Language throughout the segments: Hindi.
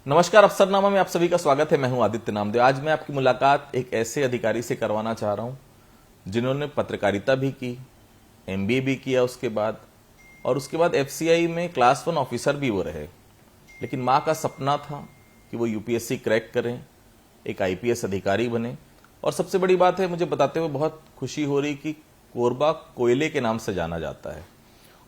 नमस्कार, अफसरनामा में आप सभी का स्वागत है। मैं हूं आदित्य नामदेव। आज मैं आपकी मुलाकात एक ऐसे अधिकारी से करवाना चाह रहा हूं जिन्होंने पत्रकारिता भी की, एमबीए भी किया उसके बाद, और उसके बाद एफसीआई में क्लास 1 ऑफिसर भी वो रहे। लेकिन मां का सपना था कि वो यूपीएससी क्रैक करें, एक आईपीएस अधिकारी बने। और सबसे बड़ी बात है, मुझे बताते हुए बहुत खुशी हो रही कि कोरबा कोयले के नाम से जाना जाता है।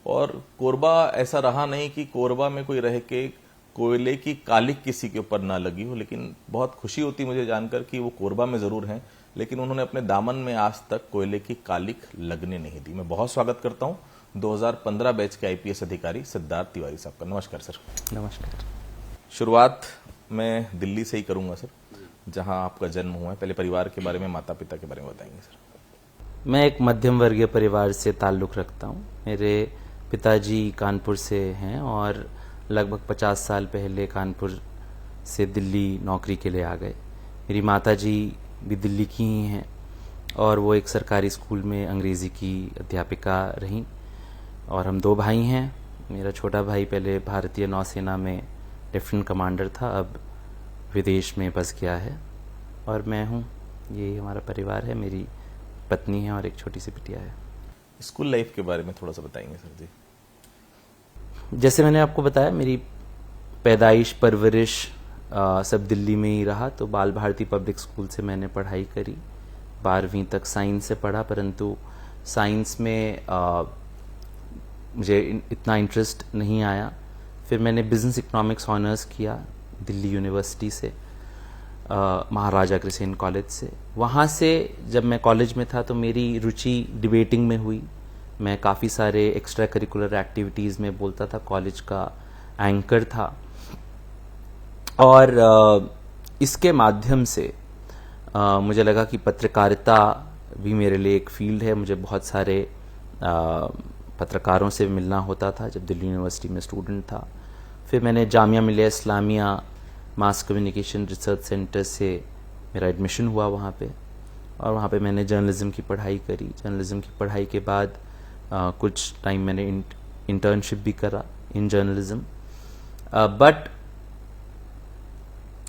और कोरबा ऐसा रहा नहीं कि कोरबा में कोई रह के कोयले की कालिक किसी के ऊपर ना लगी हो, लेकिन बहुत खुशी होती मुझे जानकर कि वो कोरबा में जरूर हैं, लेकिन उन्होंने अपने दामन में आज तक कोयले की कालिक लगने नहीं दी। मैं बहुत स्वागत करता हूं 2015 बैच के आईपीएस अधिकारी सिद्धार्थ तिवारी साहब का। नमस्कार सर। नमस्कार। शुरुआत मैं दिल्ली से ही करूंगा सर, जहां आपका जन्म हुआ है। पहले परिवार के बारे में, माता पिता के बारे में बताएंगे सर। मैं एक मध्यम वर्गीय परिवार से ताल्लुक़ रखता हूँ। मेरे पिताजी कानपुर से हैं और लगभग 50 साल पहले कानपुर से दिल्ली नौकरी के लिए आ गए। मेरी माताजी भी दिल्ली की ही हैं और वो एक सरकारी स्कूल में अंग्रेज़ी की अध्यापिका रहीं। और हम 2 भाई हैं। मेरा छोटा भाई पहले भारतीय नौसेना में लेफ्टिनेंट कमांडर था, अब विदेश में बस गया है। और मैं हूँ, ये हमारा परिवार है। मेरी पत्नी है और एक छोटी सी बिटिया है। स्कूल लाइफ के बारे में थोड़ा सा बताएंगे सर जी। जैसे मैंने आपको बताया, मेरी पैदाइश परवरिश सब दिल्ली में ही रहा। तो बाल भारती पब्लिक स्कूल से मैंने पढ़ाई करी, 12वीं तक साइंस से पढ़ा, परंतु साइंस में मुझे इतना इंटरेस्ट नहीं आया। फिर मैंने बिजनेस इकोनॉमिक्स ऑनर्स किया दिल्ली यूनिवर्सिटी से, महाराजा अग्रसेन कॉलेज से। वहाँ से जब मैं कॉलेज में था तो मेरी रुचि डिबेटिंग में हुई। मैं काफ़ी सारे एक्स्ट्रा करिकुलर एक्टिविटीज़ में बोलता था, कॉलेज का एंकर था। और इसके माध्यम से मुझे लगा कि पत्रकारिता भी मेरे लिए एक फील्ड है। मुझे बहुत सारे पत्रकारों से मिलना होता था जब दिल्ली यूनिवर्सिटी में स्टूडेंट था। फिर मैंने Jamia Millia Islamia mass communication research centre से मेरा एडमिशन हुआ वहाँ पे, और वहाँ पे मैंने जर्नलिज्म की पढ़ाई करी। जर्नलिज्म की पढ़ाई के बाद कुछ टाइम मैंने इंटर्नशिप भी करा इन जर्नलिज्म। बट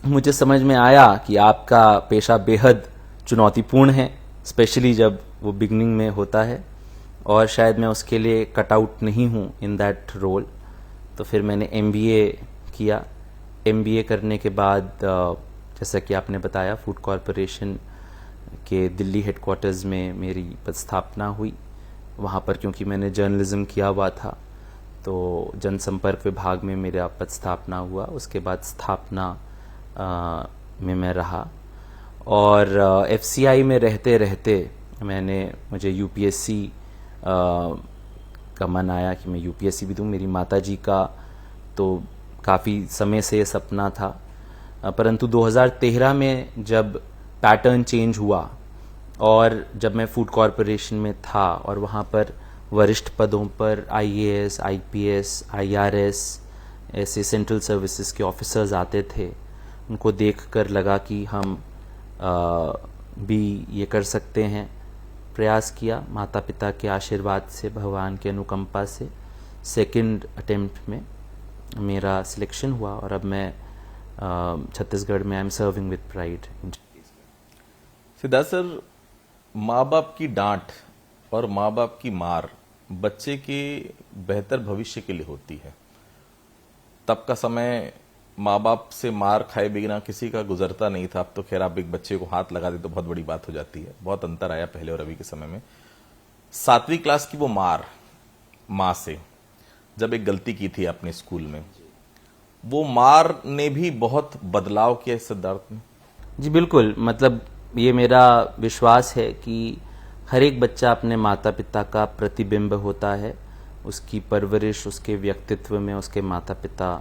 मुझे समझ में आया कि आपका पेशा बेहद चुनौतीपूर्ण है, स्पेशली जब वो बिगनिंग में होता है, और शायद मैं उसके लिए कट आउट नहीं हूँ इन दैट रोल। तो फिर मैंने एमबीए किया। एमबीए करने के बाद जैसा कि आपने बताया, फूड कॉरपोरेशन के दिल्ली हेडक्वार्टर्स में मेरी पदस्थापना हुई। वहाँ पर क्योंकि मैंने जर्नलिज्म किया हुआ था तो जनसंपर्क विभाग में मेरा पदस्थापना हुआ। उसके बाद स्थापना में मैं रहा, और एफसीआई में रहते रहते मुझे यूपीएससी का मन आया कि मैं यूपीएससी भी दूँ। मेरी माताजी का तो काफ़ी समय से ये सपना था, परंतु 2013 में जब पैटर्न चेंज हुआ और जब मैं फूड कॉरपोरेशन में था और वहाँ पर वरिष्ठ पदों पर आईएएस, आईपीएस, आईआरएस ऐसे सेंट्रल सर्विसेज के ऑफिसर्स आते थे, उनको देखकर लगा कि हम भी ये कर सकते हैं। प्रयास किया, माता पिता के आशीर्वाद से, भगवान की अनुकंपा से सेकंड अटेम्प्ट में मेरा सिलेक्शन हुआ, और अब मैं छत्तीसगढ़ में I am serving with pride. Siddharth sir, माँ बाप की डांट और माँ बाप की मार बच्चे के बेहतर भविष्य के लिए होती है। तब का समय माँ बाप से मार खाए बिना किसी का गुजरता नहीं था। अब तो खैर आप एक बच्चे को हाथ लगा दे तो बहुत बड़ी बात हो जाती है। बहुत अंतर आया पहले और अभी के समय में। 7वीं क्लास की वो मार माँ से, जब एक गलती की थी अपने स्कूल में, वो मार ने भी बहुत बदलाव किया सिद्धार्थ में। जी बिल्कुल, मतलब ये मेरा विश्वास है कि हर एक बच्चा अपने माता पिता का प्रतिबिंब होता है। उसकी परवरिश, उसके व्यक्तित्व में उसके माता पिता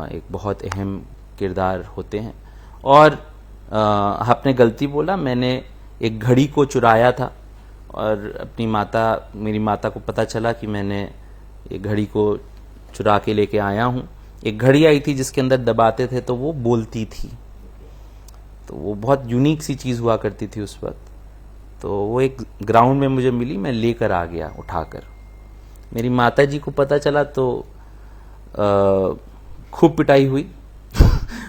एक बहुत अहम किरदार होते हैं। और आपने गलती बोला, मैंने एक घड़ी को चुराया था और मेरी माता को पता चला कि मैंने एक घड़ी को चुरा के लेके आया हूँ। एक घड़ी आई थी जिसके अंदर दबाते थे तो वो बोलती थी, तो वो बहुत यूनिक सी चीज़ हुआ करती थी उस वक्त। तो वो एक ग्राउंड में मुझे मिली, मैं लेकर आ गया उठाकर। मेरी माताजी को पता चला तो खूब पिटाई हुई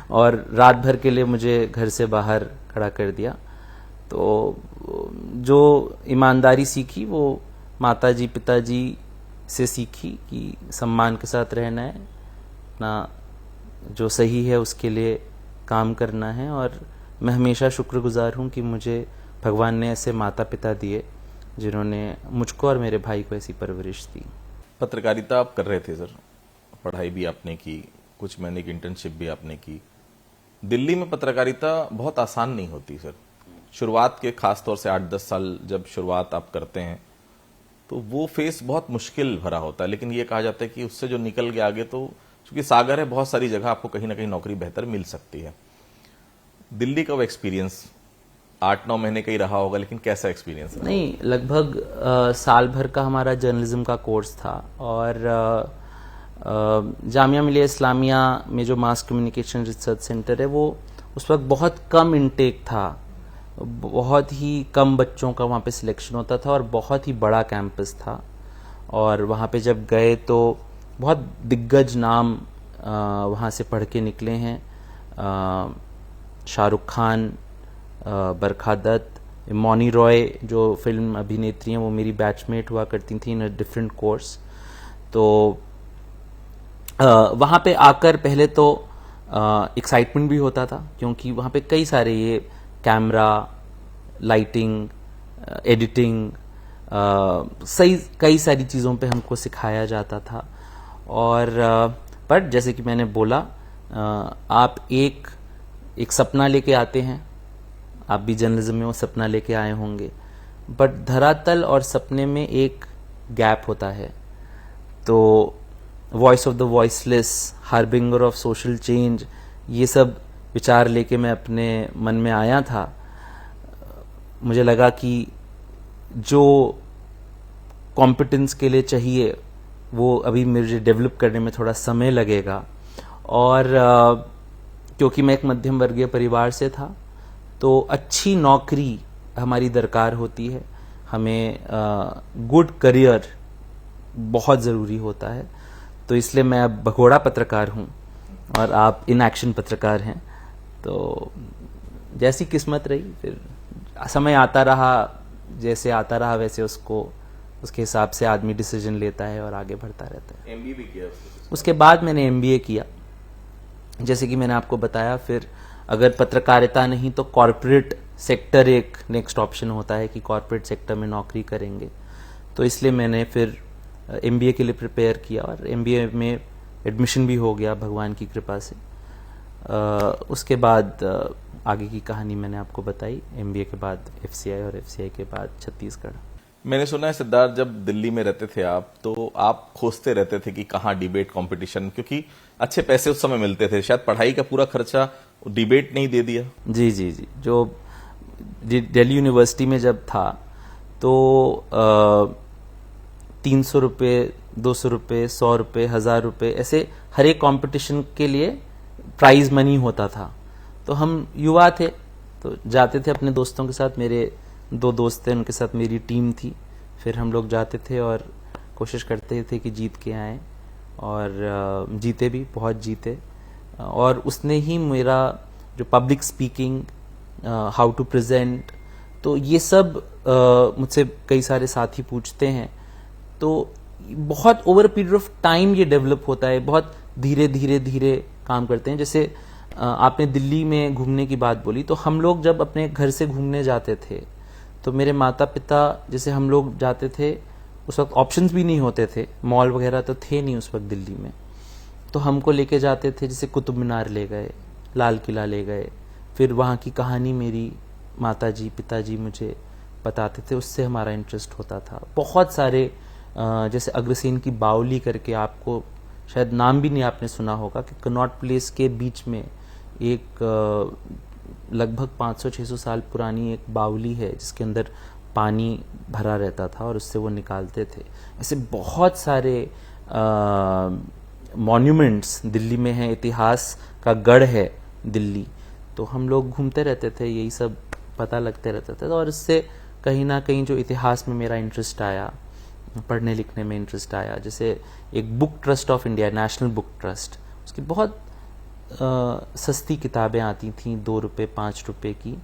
और रात भर के लिए मुझे घर से बाहर खड़ा कर दिया। तो जो ईमानदारी सीखी वो माताजी पिताजी से सीखी कि सम्मान के साथ रहना है, अपना जो सही है उसके लिए काम करना है। और मैं हमेशा शुक्रगुजार हूँ कि मुझे भगवान ने ऐसे माता पिता दिए जिन्होंने मुझको और मेरे भाई को ऐसी परवरिश दी। पत्रकारिता आप कर रहे थे सर, पढ़ाई भी आपने की, कुछ महीने की इंटर्नशिप भी आपने की। दिल्ली में पत्रकारिता बहुत आसान नहीं होती सर। शुरुआत के खास तौर से 8-10 साल जब शुरुआत आप करते हैं तो वो फेस बहुत मुश्किल भरा होता है, लेकिन ये कहा जाता है कि उससे जो निकल के आगे तो चूंकि सागर है, बहुत सारी जगह आपको कहीं ना कहीं नौकरी बेहतर मिल सकती है। दिल्ली का वो एक्सपीरियंस 8-9 महीने का ही रहा होगा, लेकिन कैसा एक्सपीरियंस रहा? नहीं, लगभग साल भर का हमारा जर्नलिज्म का कोर्स था। और जामिया मिलिया इस्लामिया में जो मास कम्युनिकेशन रिसर्च सेंटर है वो उस वक्त बहुत कम इनटेक था, बहुत ही कम बच्चों का वहाँ पे सिलेक्शन होता था और बहुत ही बड़ा कैंपस था। और वहाँ पे जब गए तो बहुत दिग्गज नाम वहाँ से पढ़ के निकले हैं। शाहरुख खान, बरखा दत्त, मौनी रॉय जो फिल्म अभिनेत्री हैं वो मेरी बैचमेट हुआ करती थी इन अ डिफरेंट कोर्स। तो वहाँ पे आकर पहले तो एक्साइटमेंट भी होता था क्योंकि वहाँ पे कई सारे ये कैमरा, लाइटिंग, एडिटिंग, सही कई सारी चीज़ों पे हमको सिखाया जाता था। और पर जैसे कि मैंने बोला, आप एक सपना लेके आते हैं, आप भी जर्नलिज्म में वो सपना लेके आए होंगे, बट धरातल और सपने में एक गैप होता है। तो voice of the voiceless, harbinger of social change, ये सब विचार लेके मैं अपने मन में आया था। मुझे लगा कि जो कॉम्पिटेंस के लिए चाहिए वो अभी मुझे डेवलप करने में थोड़ा समय लगेगा। और क्योंकि मैं एक मध्यम वर्गीय परिवार से था तो अच्छी नौकरी हमारी दरकार होती है, हमें गुड करियर बहुत ज़रूरी होता है। तो इसलिए मैं अब भगोड़ा पत्रकार हूँ और आप इन एक्शन पत्रकार हैं। तो जैसी किस्मत रही, फिर समय आता रहा, जैसे आता रहा वैसे उसके हिसाब से आदमी डिसीजन लेता है और आगे बढ़ता रहता है। एमबीए भी किया उसके बाद मैंने एमबीए किया, जैसे कि मैंने आपको बताया। फिर अगर पत्रकारिता नहीं तो कॉरपोरेट सेक्टर एक नेक्स्ट ऑप्शन होता है कि कॉरपोरेट सेक्टर में नौकरी करेंगे। तो इसलिए मैंने फिर एमबीए के लिए प्रिपेयर किया और एमबीए में एडमिशन भी हो गया भगवान की कृपा से। उसके बाद आगे की कहानी मैंने आपको बताई। एमबीए के बाद एफसीआई और एफसीआई के बाद छत्तीसगढ़। मैंने सुना है सिद्धार्थ, जब दिल्ली में रहते थे आप तो आप खोजते रहते थे कि कहाँ डिबेट कंपटीशन, क्योंकि अच्छे पैसे उस समय मिलते थे, शायद पढ़ाई का पूरा खर्चा डिबेट नहीं दे दिया। जी जी जी, जो दिल्ली यूनिवर्सिटी में जब था तो 300 रुपये, 200 रुपये, 100 रुपये, 1000 रुपये, ऐसे हर एक कॉम्पिटिशन के लिए प्राइज मनी होता था। तो हम युवा थे तो जाते थे अपने दोस्तों के साथ, मेरे 2 दोस्त थे, उनके साथ मेरी टीम थी। फिर हम लोग जाते थे और कोशिश करते थे कि जीत के आएँ, और जीते भी, बहुत जीते। और उसने ही मेरा जो public speaking, how to present, तो ये सब मुझसे कई सारे साथी पूछते हैं। तो बहुत ओवर पीरियड ऑफ टाइम ये डेवलप होता है, बहुत धीरे धीरे धीरे काम करते हैं। जैसे आपने दिल्ली में घूमने की बात बोली, तो हम लोग जब अपने घर से घूमने जाते थे तो मेरे माता पिता, जैसे हम लोग जाते थे उस वक्त ऑप्शंस भी नहीं होते थे, मॉल वगैरह तो थे नहीं उस वक्त दिल्ली में, तो हमको लेके जाते थे, जैसे कुतुब मीनार ले गए, लाल किला ले गए। फिर वहाँ की कहानी मेरी माताजी पिताजी मुझे बताते थे, उससे हमारा इंटरेस्ट होता था। बहुत सारे जैसे अग्रसेन की बावली करके, आपको शायद नाम भी नहीं आपने सुना होगा, कि कनॉट प्लेस के बीच में एक लगभग 500-600 साल पुरानी एक बावली है जिसके अंदर पानी भरा रहता था और उससे वो निकालते थे। ऐसे बहुत सारे मॉन्यूमेंट्स दिल्ली में हैं, इतिहास का गढ़ है दिल्ली। तो हम लोग घूमते रहते थे, यही सब पता लगते रहता था, और इससे कहीं ना कहीं जो इतिहास में मेरा इंटरेस्ट आया, पढ़ने लिखने में इंटरेस्ट आया। जैसे एक book trust of India, national book trust, उसकी बहुत सस्ती किताबें आती थीं 2 रुपये 5 रुपये की,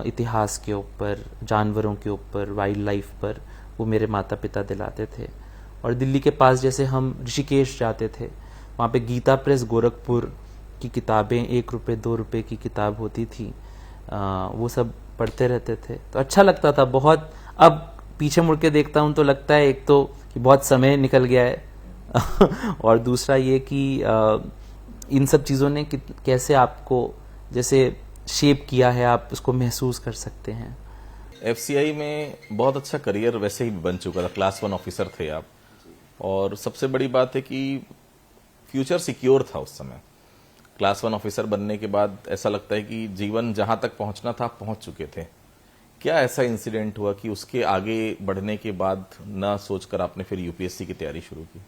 इतिहास के ऊपर, जानवरों के ऊपर, वाइल्ड लाइफ पर, वो मेरे माता पिता दिलाते थे। और दिल्ली के पास जैसे हम ऋषिकेश जाते थे, वहाँ पे गीता प्रेस गोरखपुर की किताबें 1 रुपये 2 रुपये की किताब होती थी, वो सब पढ़ते रहते थे, तो अच्छा लगता था बहुत। अब पीछे मुड़ के देखता हूँ तो लगता है एक तो कि बहुत समय निकल गया है और दूसरा ये कि इन सब चीज़ों ने कैसे आपको जैसे शेप किया है, आप उसको महसूस कर सकते हैं। एफसीआई में बहुत अच्छा करियर वैसे ही बन चुका था, क्लास 1 ऑफिसर थे आप, और सबसे बड़ी बात है कि फ्यूचर सिक्योर था उस समय। क्लास 1 ऑफिसर बनने के बाद ऐसा लगता है कि जीवन जहां तक पहुंचना था पहुंच चुके थे। क्या ऐसा इंसिडेंट हुआ कि उसके आगे बढ़ने के बाद ना सोचकर आपने फिर यूपीएससी की तैयारी शुरू की?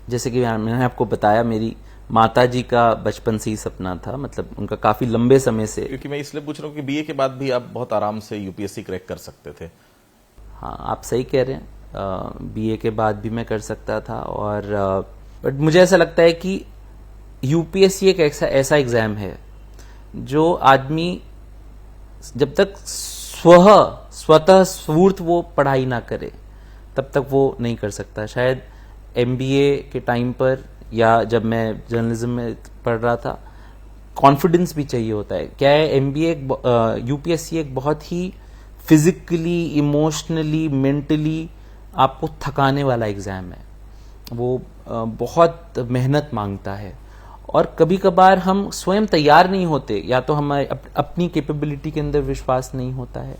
जैसे कि मैंने आपको बताया, मेरी माताजी का बचपन से ही सपना था, मतलब उनका काफी लंबे समय से। क्योंकि मैं इसलिए पूछ रहा हूँ कि बीए के बाद भी आप बहुत आराम से यूपीएससी क्रैक कर सकते थे। हाँ, आप सही कह रहे हैं, बीए के बाद भी मैं कर सकता था। और बट मुझे ऐसा लगता है कि यूपीएससी एक ऐसा एग्जाम है जो आदमी जब तक स्वतः स्फूर्त वो पढ़ाई ना करे तब तक वो नहीं कर सकता। शायद एमबीए के टाइम पर या जब मैं जर्नलिज्म में पढ़ रहा था, कॉन्फिडेंस भी चाहिए होता है। क्या है, एमबीए यूपीएससी एक बहुत ही फिजिकली, इमोशनली, मेंटली आपको थकाने वाला एग्जाम है। वो बहुत मेहनत मांगता है और कभी कभार हम स्वयं तैयार नहीं होते, या तो हमारे अपनी कैपेबिलिटी के अंदर विश्वास नहीं होता है,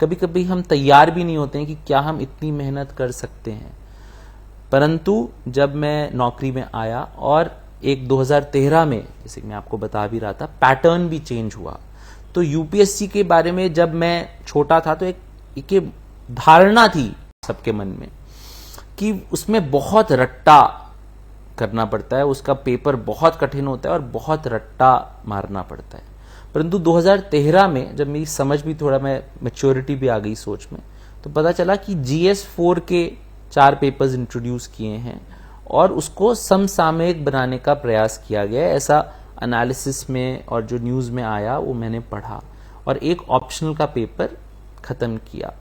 कभी कभी हम तैयार भी नहीं होते हैं कि क्या हम इतनी मेहनत कर सकते हैं। परंतु जब मैं नौकरी में आया और एक 2013 में, जैसे कि मैं आपको बता भी रहा था, पैटर्न भी चेंज हुआ। तो यूपीएससी के बारे में जब मैं छोटा था तो एक धारणा थी सबके मन में कि उसमें बहुत रट्टा करना पड़ता है, उसका पेपर बहुत कठिन होता है और बहुत रट्टा मारना पड़ता है। परंतु 2013 में जब मेरी समझ भी थोड़ा, मैं मैच्योरिटी भी आ गई सोच में, तो पता चला कि GS4 के 4 पेपर्स इंट्रोड्यूस किए हैं और उसको समसामयिक बनाने का प्रयास किया गया है। ऐसा एनालिसिस में और जो न्यूज़ में आया वो मैंने पढ़ा और एक ऑप्शनल का पेपर ख़त्म किया।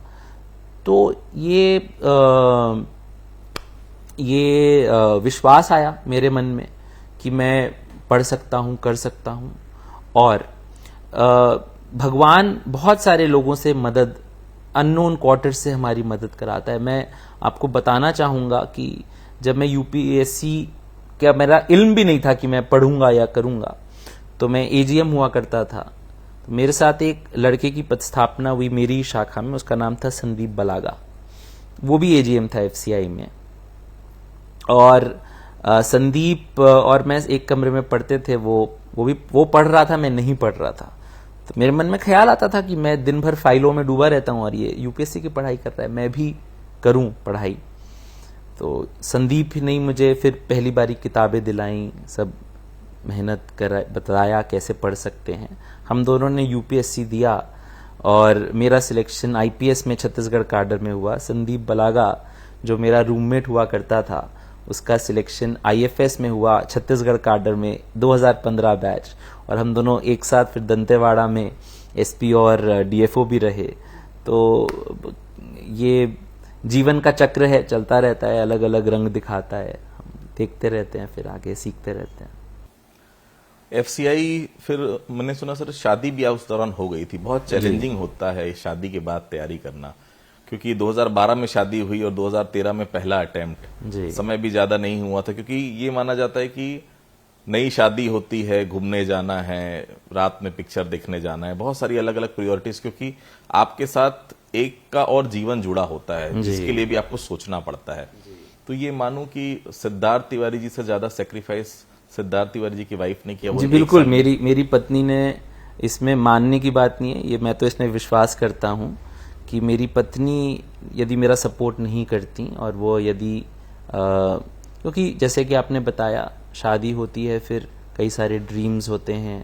तो ये विश्वास आया मेरे मन में कि मैं पढ़ सकता हूँ, कर सकता हूँ। और भगवान बहुत सारे लोगों से मदद, अननोन क्वार्टर से हमारी मदद कराता है। मैं आपको बताना चाहूँगा कि जब मैं यूपीएससी का, मेरा इल्म भी नहीं था कि मैं पढ़ूंगा या करूँगा, तो मैं एजीएम हुआ करता था। तो मेरे साथ एक लड़के की पदस्थापना हुई मेरी शाखा में, उसका नाम था संदीप बलागा, वो भी एजीएम था एफसीआई में। और संदीप और मैं एक कमरे में पढ़ते थे, वो पढ़ रहा था, मैं नहीं पढ़ रहा था। तो मेरे मन में ख्याल आता था कि मैं दिन भर फाइलों में डूबा रहता हूँ और ये यूपीएससी की पढ़ाई कर रहा है, मैं भी करूँ पढ़ाई। तो संदीप ने मुझे फिर पहली बारी किताबें दिलाई, सब मेहनत कर बताया कैसे पढ़ सकते हैं। हम दोनों ने यूपीएससी दिया और मेरा सिलेक्शन आईपीएस में छत्तीसगढ़ काडर में हुआ। संदीप बलागा जो मेरा रूममेट हुआ करता था, उसका सिलेक्शन आईएफएस में हुआ छत्तीसगढ़ काडर में 2015 बैच, और हम दोनों एक साथ फिर दंतेवाड़ा में एसपी और डीएफओ भी रहे। तो ये जीवन का चक्र है, चलता रहता है, अलग अलग रंग दिखाता है, हम देखते रहते हैं, फिर आगे सीखते रहते हैं। एफसीआई फिर मैंने सुना सर शादी ब्याह उस दौरान हो गई थी, बहुत चैलेंजिंग होता है शादी के बाद तैयारी करना, क्योंकि 2012 में शादी हुई और 2013 में पहला अटेम्प्ट, समय भी ज्यादा नहीं हुआ था, क्योंकि ये माना जाता है कि नई शादी होती है, घूमने जाना है, रात में पिक्चर देखने जाना है, बहुत सारी अलग अलग प्रायोरिटीज, क्योंकि आपके साथ एक का और जीवन जुड़ा होता है जिसके लिए भी आपको सोचना पड़ता है। तो ये मानूं कि सिद्धार्थ तिवारी जी से ज्यादा सेक्रीफाइस सिद्धार्थ तिवारी जी की वाइफ ने किया। जी बिल्कुल, मेरी पत्नी ने, इसमें मानने की बात नहीं है, ये मैं तो इसमें विश्वास करता हूँ कि मेरी पत्नी यदि मेरा सपोर्ट नहीं करती और वो यदि क्योंकि जैसे कि आपने बताया, शादी होती है, फिर कई सारे ड्रीम्स होते हैं,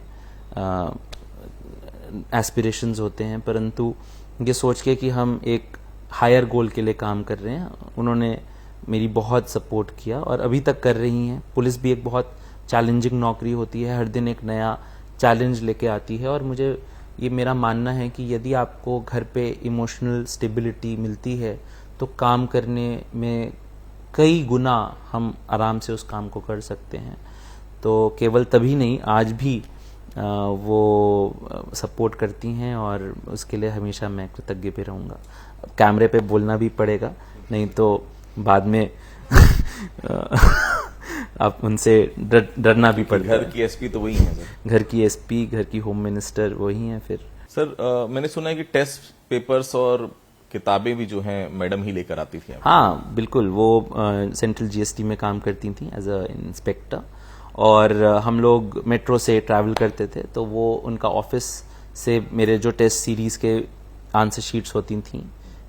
एस्पिरेशंस होते हैं, परंतु ये सोच के कि हम एक हायर गोल के लिए काम कर रहे हैं, उन्होंने मेरी बहुत सपोर्ट किया और अभी तक कर रही हैं। पुलिस भी एक बहुत चैलेंजिंग नौकरी होती है, हर दिन एक नया चैलेंज लेके आती है। और मुझे ये मेरा मानना है कि यदि आपको घर पे इमोशनल स्टेबिलिटी मिलती है तो काम करने में कई गुना हम आराम से उस काम को कर सकते हैं। तो केवल तभी नहीं, आज भी वो सपोर्ट करती हैं और उसके लिए हमेशा मैं कृतज्ञ भी रहूँगा। कैमरे पे बोलना भी पड़ेगा, नहीं तो बाद में आप उनसे डरना भी पड़ता है। घर की एसपी तो वही है सर। घर की एसपी, घर की होम मिनिस्टर वही हैं फिर। सर मैंने सुना है कि टेस्ट पेपर्स और किताबें भी जो हैं मैडम ही लेकर आती थी। हाँ बिल्कुल, वो सेंट्रल जीएसटी में काम करती थी एज अ इंस्पेक्टर, और हम लोग मेट्रो से ट्रैवल करते थे, तो वो उनका ऑफिस से मेरे जो टेस्ट सीरीज के आंसर शीट्स होती थी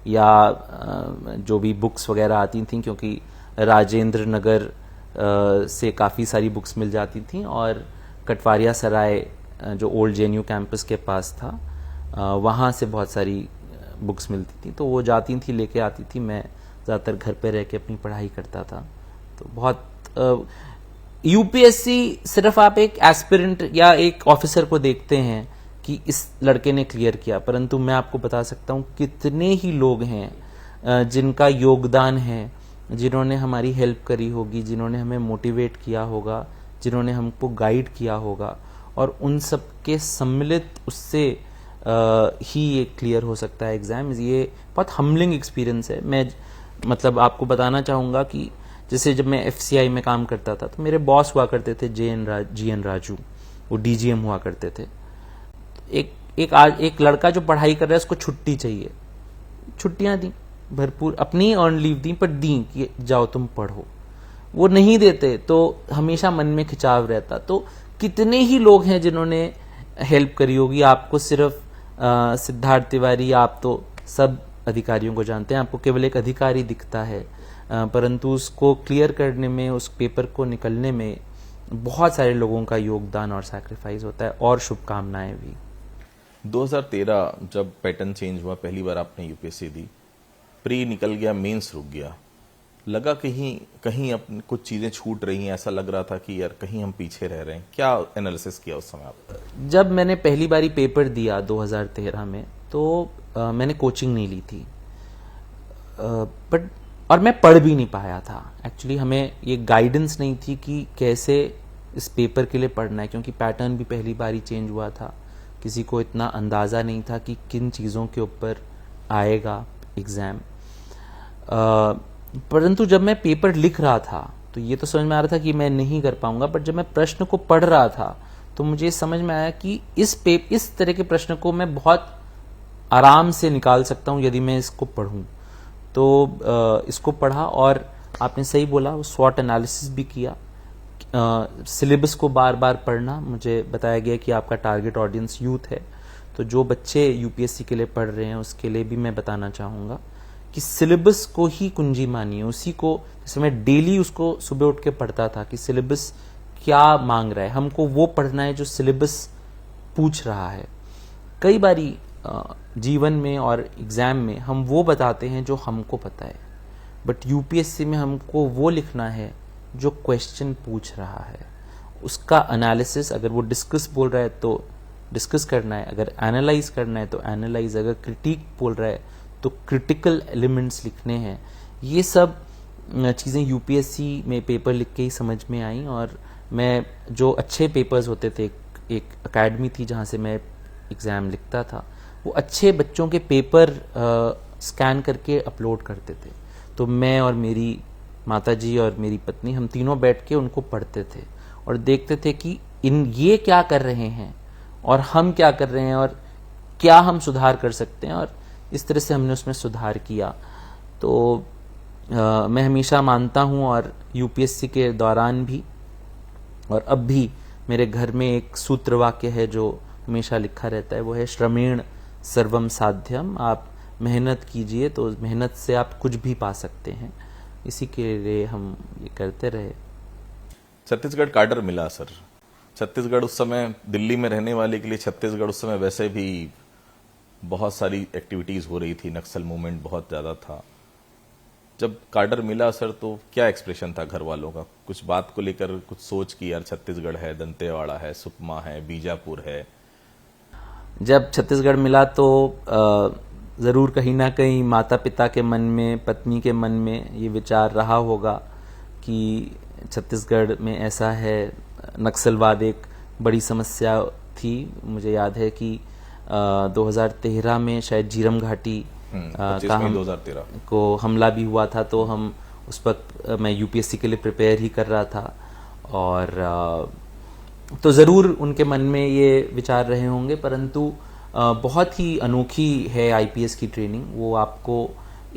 या जो भी बुक्स वगैरह आती थी, क्योंकि राजेंद्र नगर से काफ़ी सारी बुक्स मिल जाती थी और कटवारिया सराय जो ओल्ड जेएनयू कैंपस के पास था, वहाँ से बहुत सारी बुक्स मिलती थी, तो वो जाती थी लेके आती थी। मैं ज़्यादातर घर पे रह के अपनी पढ़ाई करता था। तो बहुत यूपीएससी सिर्फ आप एक एस्पिरेंट या एक ऑफिसर को देखते हैं कि इस लड़के ने क्लियर किया, परंतु मैं आपको बता सकता हूँ कितने ही लोग हैं जिनका योगदान है, जिन्होंने हमारी हेल्प करी होगी, जिन्होंने हमें मोटिवेट किया होगा, जिन्होंने हमको गाइड किया होगा, और उन सब के सम्मिलित उससे ही ये क्लियर हो सकता है एग्जाम। ये बहुत हम्बलिंग एक्सपीरियंस है। मैं मतलब आपको बताना चाहूँगा कि जैसे जब मैं एफसीआई में काम करता था तो मेरे बॉस हुआ करते थे जीएन राजू, वो डीजीएम हुआ करते थे। एक लड़का जो पढ़ाई कर रहा है उसको छुट्टी चाहिए, छुट्टियां दी भरपूर, अपनी अर्न लीव दी, पर दी कि जाओ तुम पढ़ो। वो नहीं देते तो हमेशा मन में खिंचाव रहता। तो कितने ही लोग हैं जिन्होंने हेल्प करी होगी। आपको सिर्फ सिद्धार्थ तिवारी, आप तो सब अधिकारियों को जानते हैं, आपको केवल एक अधिकारी दिखता है, परंतु उसको क्लियर करने में, उस पेपर को निकलने में बहुत सारे लोगों का योगदान और सैक्रिफाइस होता है, और शुभकामनाएं भी। 2013 जब पैटर्न चेंज हुआ, पहली बार आपने यूपीएससी दी, प्री निकल गया, मेंस रुक गया, लगा कहीं अपनी कुछ चीजें छूट रही हैं, ऐसा लग रहा था कि यार कहीं हम पीछे रह रहे हैं। क्या एनालिसिस किया उस समय आपने? जब मैंने पहली बारी पेपर दिया 2013 में, तो मैंने कोचिंग नहीं ली थी, और मैं पढ़ भी नहीं पाया था। एक्चुअली हमें ये गाइडेंस नहीं थी कि कैसे इस पेपर के लिए पढ़ना है, क्योंकि पैटर्न भी पहली बारी चेंज हुआ था। किसी को इतना अंदाज़ा नहीं था कि किन चीज़ों के ऊपर आएगा एग्ज़ाम। परंतु जब मैं पेपर लिख रहा था तो ये तो समझ में आ रहा था कि मैं नहीं कर पाऊंगा, बट जब मैं प्रश्न को पढ़ रहा था तो मुझे समझ में आया कि इस तरह के प्रश्न को मैं बहुत आराम से निकाल सकता हूं यदि मैं इसको पढ़ूं। तो इसको पढ़ा, और आपने सही बोला, स्वॉट एनालिसिस भी किया। सिलेबस को बार बार पढ़ना, मुझे बताया गया कि आपका टारगेट ऑडियंस यूथ है, तो जो बच्चे यूपीएससी के लिए पढ़ रहे हैं उसके लिए भी मैं बताना चाहूँगा कि सिलेबस को ही कुंजी मानिए, उसी को, जैसे मैं डेली उसको सुबह उठ के पढ़ता था कि सिलेबस क्या मांग रहा है, हमको वो पढ़ना है जो सिलेबस पूछ रहा है। कई बारी जीवन में और एग्जाम में हम वो बताते हैं जो हमको पता है, बट यूपीएससी में हमको वो लिखना है जो क्वेश्चन पूछ रहा है। उसका एनालिसिस, अगर वो डिस्कस बोल रहा है तो डिस्कस करना है, अगर एनालाइज करना है तो एनालाइज, अगर क्रिटिक बोल रहा है तो क्रिटिकल एलिमेंट्स लिखने हैं। ये सब चीज़ें यूपीएससी में पेपर लिख के ही समझ में आई। और मैं, जो अच्छे पेपर्स होते थे, एक एकेडमी थी जहाँ से मैं एग्ज़ाम लिखता था, वो अच्छे बच्चों के पेपर स्कैन करके अपलोड करते थे। तो मैं और मेरी माताजी और मेरी पत्नी, हम तीनों बैठ के उनको पढ़ते थे और देखते थे कि ये क्या कर रहे हैं और हम क्या कर रहे हैं और क्या हम सुधार कर सकते हैं, और इस तरह से हमने उसमें सुधार किया। तो मैं हमेशा मानता हूँ, और यूपीएससी के दौरान भी और अब भी मेरे घर में एक सूत्र वाक्य है जो हमेशा लिखा रहता है, वो है श्रमेण सर्वम साध्यम। आप मेहनत कीजिए तो मेहनत से आप कुछ भी पा सकते हैं। इसी के लिए हम ये करते रहे। छत्तीसगढ़ काडर मिला सर। छत्तीसगढ़ उस समय, दिल्ली में रहने वाले के लिए छत्तीसगढ़ उस समय वैसे भी बहुत सारी एक्टिविटीज हो रही थी, नक्सल मूवमेंट बहुत ज्यादा था। जब कार्डर मिला सर तो क्या एक्सप्रेशन था घर वालों का? कुछ बात को लेकर कुछ सोच की यार छत्तीसगढ़ है, दंतेवाड़ा है, सुकमा है, बीजापुर है? जब छत्तीसगढ़ मिला तो ज़रूर कहीं ना कहीं माता पिता के मन में, पत्नी के मन में ये विचार रहा होगा कि छत्तीसगढ़ में ऐसा है। नक्सलवाद एक बड़ी समस्या थी। मुझे याद है कि 2013 में शायद झीरम घाटी का 2013 को हमला भी हुआ था, तो हम उस वक्त मैं यूपीएससी के लिए प्रिपेयर ही कर रहा था, और तो ज़रूर उनके मन में ये विचार रहे होंगे। परंतु बहुत ही अनोखी है आईपीएस की ट्रेनिंग। वो आपको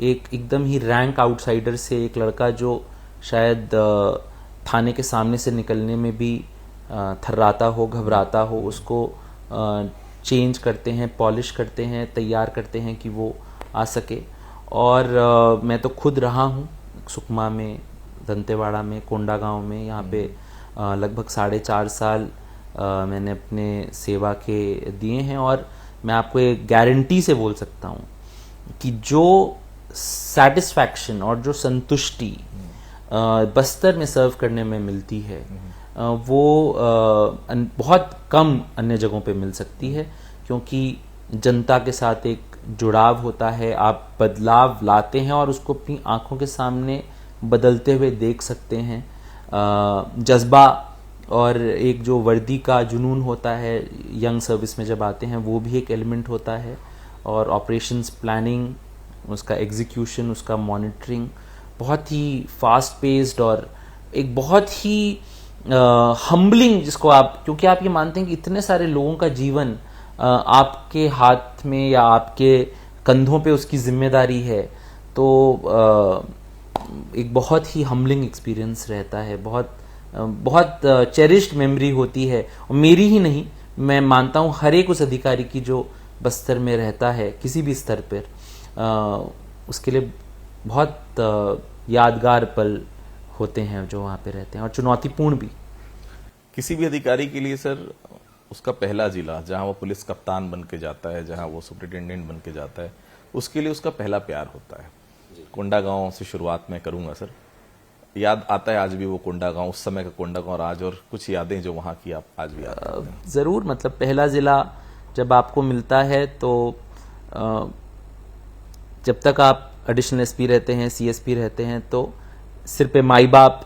एकदम ही रैंक आउटसाइडर से, एक लड़का जो शायद थाने के सामने से निकलने में भी थर्राता हो, घबराता हो, उसको चेंज करते हैं, पॉलिश करते हैं, तैयार करते हैं कि वो आ सके। और मैं तो खुद रहा हूँ सुकमा में, दंतेवाड़ा में, कोंडागांव में। यहाँ पे लगभग 4.5 साल मैंने अपने सेवा के दिए हैं, और मैं आपको एक गारंटी से बोल सकता हूँ कि जो सैटिस्फैक्शन और जो संतुष्टि बस्तर में सर्व करने में मिलती है, वो बहुत कम अन्य जगहों पे मिल सकती है, क्योंकि जनता के साथ एक जुड़ाव होता है। आप बदलाव लाते हैं और उसको अपनी आंखों के सामने बदलते हुए देख सकते हैं। जज्बा और एक जो वर्दी का जुनून होता है यंग सर्विस में जब आते हैं, वो भी एक एलिमेंट होता है। और ऑपरेशंस प्लानिंग, उसका एग्जीक्यूशन, उसका मॉनिटरिंग बहुत ही फास्ट पेस्ड और एक बहुत ही हम्बलिंग, जिसको आप, क्योंकि आप ये मानते हैं कि इतने सारे लोगों का जीवन आपके हाथ में या आपके कंधों पे उसकी जिम्मेदारी है, तो एक बहुत ही हम्बलिंग एक्सपीरियंस रहता है। बहुत चेरिश्ड मेमोरी होती है, और मेरी ही नहीं, मैं मानता हूँ हर एक उस अधिकारी की जो बस्तर में रहता है किसी भी स्तर पर, उसके लिए बहुत यादगार पल होते हैं जो वहाँ पे रहते हैं, और चुनौतीपूर्ण भी। किसी भी अधिकारी के लिए सर उसका पहला जिला जहां वो पुलिस कप्तान बन के जाता है, जहां वो सुपरिटेंडेंट बन के जाता है, उसके लिए उसका पहला प्यार होता है। कोंडागांव से शुरुआत मैं करूंगा सर। याद आता है आज भी वो कोंडागांव, उस समय का कोंडागांव, और आज, और कुछ यादें जो वहां की आप आज भी याद करते हैं? ज़रूर। मतलब पहला ज़िला जब आपको मिलता है तो जब तक आप एडिशनल एसपी रहते हैं, सीएसपी रहते हैं, तो सिर पे माई बाप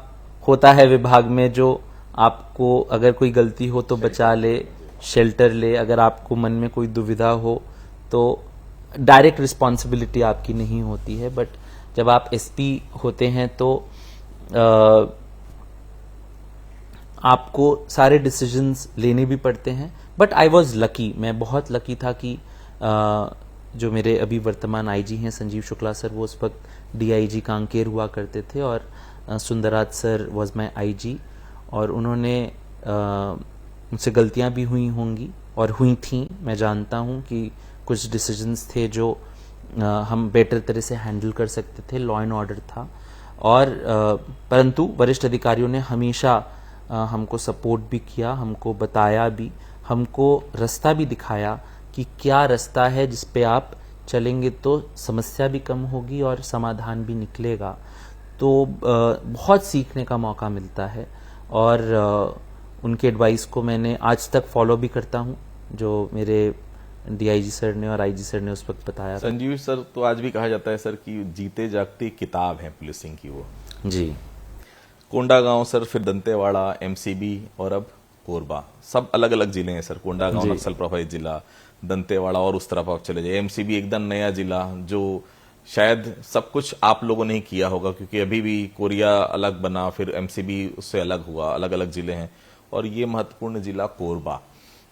होता है विभाग में, जो आपको अगर कोई गलती हो तो बचा ले, शेल्टर ले। अगर आपको मन में कोई दुविधा हो तो डायरेक्ट रिस्पॉन्सिबिलिटी आपकी नहीं होती है। बट जब आप एसपी होते हैं तो आपको सारे डिसीजंस लेने भी पड़ते हैं। बट आई वॉज लकी, मैं बहुत लकी था कि जो मेरे अभी वर्तमान आईजी हैं संजीव शुक्ला सर, वो उस वक्त डीआईजी कांकेर हुआ करते थे, और Sundarraj sir was my IG, और उन्होंने मुझसे गलतियां भी हुई होंगी और हुई थी। मैं जानता हूं कि कुछ डिसीजंस थे जो हम बेटर तरह से हैंडल कर सकते थे, लॉ एंड ऑर्डर था, और परंतु वरिष्ठ अधिकारियों ने हमेशा हमको सपोर्ट भी किया, हमको बताया भी, हमको रास्ता भी दिखाया कि क्या रास्ता है जिस पे आप चलेंगे तो समस्या भी कम होगी और समाधान भी निकलेगा। तो बहुत सीखने का मौका मिलता है, और उनके एडवाइस को मैंने आज तक फॉलो भी करता हूं, जो मेरे डीआईजी सर ने और आईजी सर ने उस वक्त बताया। संजीव सर तो आज भी कहा जाता है सर कि जीते जागती किताब है पुलिसिंग की वो। जी। कोंडागांव सर, फिर दंतेवाड़ा, एमसीबी, और अब कोरबा, सब अलग अलग जिले हैं सर। कोंडागांव नक्सल प्रभावित जिला, दंतेवाड़ा और उस तरफ आप चले जाइए, एमसीबी एकदम नया जिला, जो शायद सब कुछ आप लोगों ने ही किया होगा, क्योंकि अभी भी कोरिया अलग बना, फिर एमसीबी उससे अलग हुआ, अलग अलग जिले हैं। और ये महत्वपूर्ण जिला कोरबा।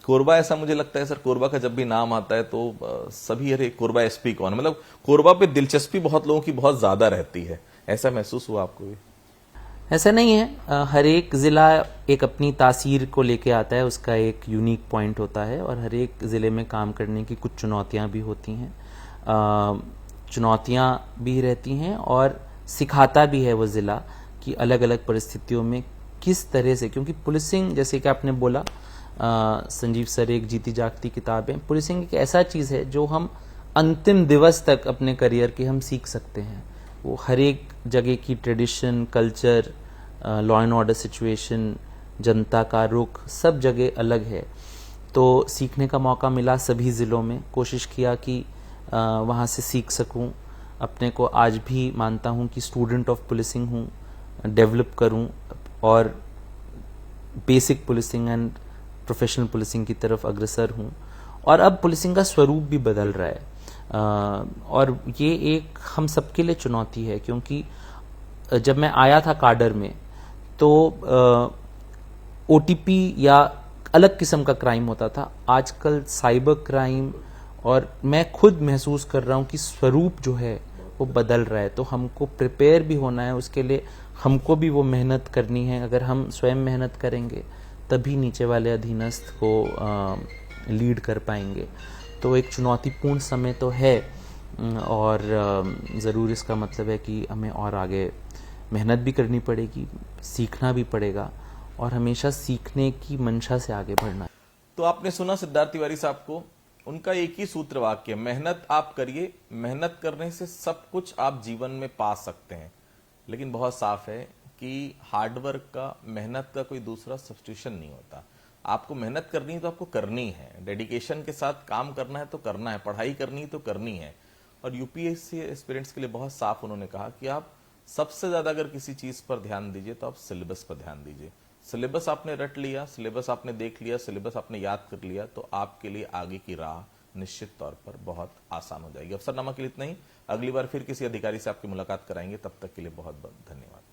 कोरबा, ऐसा मुझे लगता है सर, कोरबा का जब भी नाम आता है तो सभी, अरे कोरबा एसपी कौन, मतलब कोरबा पे दिलचस्पी बहुत लोगों की बहुत ज्यादा रहती है। ऐसा महसूस हुआ आपको भी? ऐसा नहीं है, हर एक ज़िला एक अपनी तासीर को लेके आता है, उसका एक यूनिक पॉइंट होता है, और हर एक ज़िले में काम करने की कुछ चुनौतियां भी होती हैं, चुनौतियां भी रहती हैं, और सिखाता भी है वो ज़िला कि अलग अलग परिस्थितियों में किस तरह से, क्योंकि पुलिसिंग, जैसे कि आपने बोला, संजीव सर, एक जीती जागती किताब है। पुलिसिंग एक ऐसा चीज़ है जो हम अंतिम दिवस तक अपने करियर के हम सीख सकते हैं। वो हर एक जगह की tradition, culture, law and order situation, जनता का रुख सब जगह अलग है। तो सीखने का मौका मिला सभी ज़िलों में, कोशिश किया कि वहाँ से सीख सकूं। अपने को आज भी मानता हूं कि स्टूडेंट ऑफ पुलिसिंग हूं, डेवलप करूं और basic policing and professional policing की तरफ अग्रसर हूं। और अब पुलिसिंग का स्वरूप भी बदल रहा है और ये एक हम सबके लिए चुनौती है, क्योंकि जब मैं आया था काडर में तो ओटीपी या अलग किस्म का क्राइम होता था। आजकल साइबर क्राइम, और मैं खुद महसूस कर रहा हूं कि स्वरूप जो है वो बदल रहा है। तो हमको प्रिपेयर भी होना है, उसके लिए हमको भी वो मेहनत करनी है। अगर हम स्वयं मेहनत करेंगे तभी नीचे वाले अधीनस्थ को लीड कर पाएंगे। तो एक चुनौतीपूर्ण समय तो है और ज़रूर इसका मतलब है कि हमें और आगे मेहनत भी करनी पड़ेगी, सीखना भी पड़ेगा और हमेशा सीखने की मंशा से आगे बढ़ना। तो आपने सुना सिद्धार्थ तिवारी साहब को, उनका एक ही सूत्र वाक्य, मेहनत आप करिए, मेहनत करने से सब कुछ आप जीवन में पा सकते हैं। लेकिन बहुत साफ है कि हार्डवर्क का, मेहनत का कोई दूसरा सब्स्टिट्यूशन नहीं होता। आपको मेहनत करनी है तो आपको करनी है, डेडिकेशन के साथ काम करना है तो करना है, पढ़ाई करनी है तो करनी है। और यूपीएससी एस्पिरेंट्स के लिए बहुत साफ उन्होंने कहा कि आप सबसे ज्यादा अगर किसी चीज पर ध्यान दीजिए तो आप सिलेबस पर ध्यान दीजिए। सिलेबस आपने रट लिया, सिलेबस आपने देख लिया, सिलेबस आपने याद कर लिया, तो आपके लिए आगे की राह निश्चित तौर पर बहुत आसान हो जाएगी। अफसरनामा के लिए इतना ही। अगली बार फिर किसी अधिकारी से आपकी मुलाकात कराएंगे, तब तक के लिए बहुत बहुत धन्यवाद।